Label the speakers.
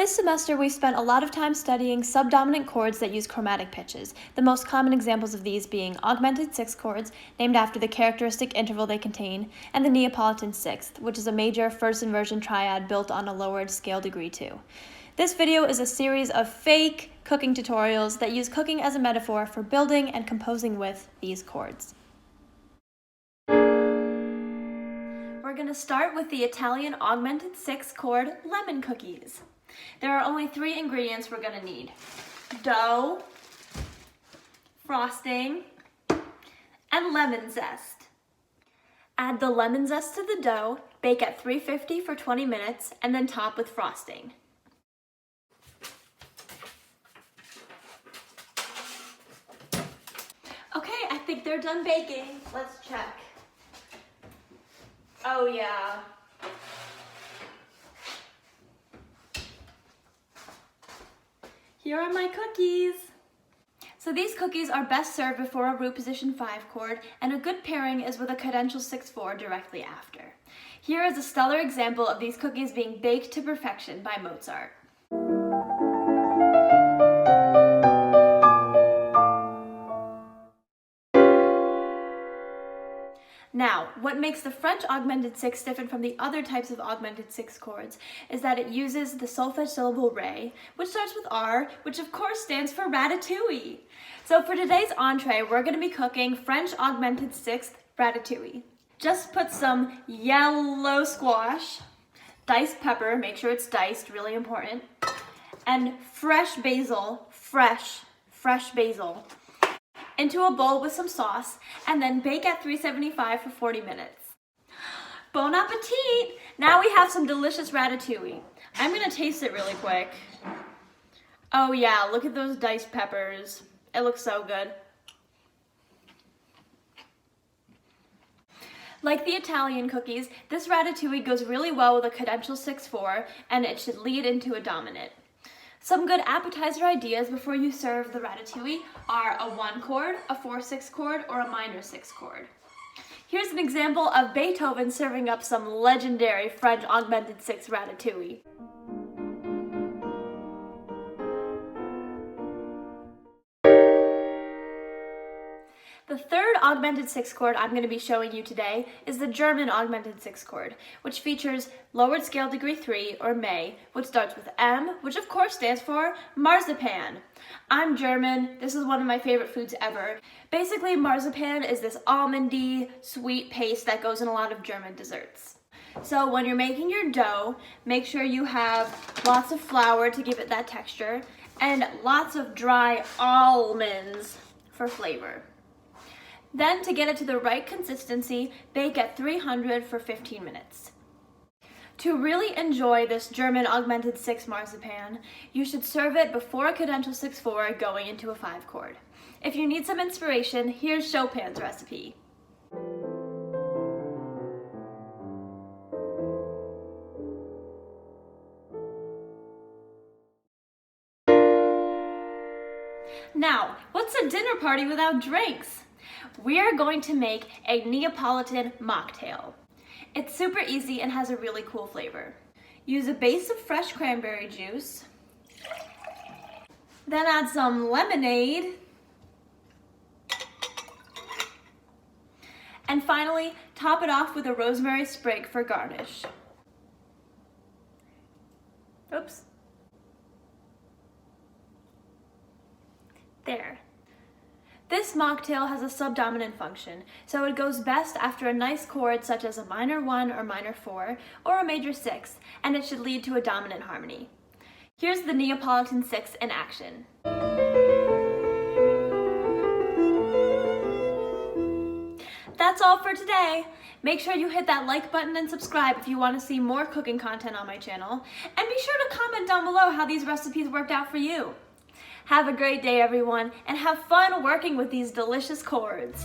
Speaker 1: This semester, we spent a lot of time studying subdominant chords that use chromatic pitches, the most common examples of these being augmented sixth chords, named after the characteristic interval they contain, and the Neapolitan sixth, which is a major first inversion triad built on a lowered scale degree 2. This video is a series of fake cooking tutorials that use cooking as a metaphor for building and composing with these chords. We're going to start with the Italian augmented sixth chord lemon cookies. There are only 3 ingredients we're going to need: dough, frosting, and lemon zest. Add the lemon zest to the dough, bake at 350 for 20 minutes, and then top with frosting. Okay, I think they're done baking. Let's check. Oh yeah. Here are my cookies. So these cookies are best served before a root position 5 chord, and a good pairing is with a cadential 6/4 directly after. Here is a stellar example of these cookies being baked to perfection by Mozart. Now, what makes the French augmented sixth different from the other types of augmented sixth chords is that it uses the solfege syllable re, which starts with R, which of course stands for ratatouille. So for today's entree, we're going to be cooking French augmented sixth ratatouille. Just put some yellow squash, diced pepper, make sure it's diced, really important, and fresh basil, fresh basil, into a bowl with some sauce, and then bake at 375 for 40 minutes. Bon appetit! Now we have some delicious ratatouille. I'm gonna taste it really quick. Oh yeah, look at those diced peppers. It looks so good. Like the Italian cookies, this ratatouille goes really well with a cadential 6/4, and it should lead into a dominant. Some good appetizer ideas before you serve the ratatouille are a 1 chord, a 4/6 chord, or a minor 6 chord. Here's an example of Beethoven serving up some legendary French augmented sixth ratatouille. The third augmented sixth chord I'm going to be showing you today is the German augmented sixth chord, which features lowered scale degree 3, or May, which starts with M, which of course stands for Marzipan. I'm German. This is one of my favorite foods ever. Basically, marzipan is this almondy, sweet paste that goes in a lot of German desserts. So when you're making your dough, make sure you have lots of flour to give it that texture, and lots of dry almonds for flavor. Then, to get it to the right consistency, bake at 300 for 15 minutes. To really enjoy this German augmented sixth marzipan, you should serve it before a cadential 6/4 going into a 5 chord. If you need some inspiration, here's Chopin's recipe. Now, what's a dinner party without drinks? We are going to make a Neapolitan mocktail. It's super easy and has a really cool flavor. Use a base of fresh cranberry juice, then add some lemonade, and finally top it off with a rosemary sprig for garnish. Oops. There. This mocktail has a subdominant function, so it goes best after a nice chord such as a minor 1 or minor 4, or a major 6, and it should lead to a dominant harmony. Here's the Neapolitan 6 in action. That's all for today. Make sure you hit that like button and subscribe if you want to see more cooking content on my channel, and be sure to comment down below how these recipes worked out for you. Have a great day, everyone, and have fun working with these delicious chords.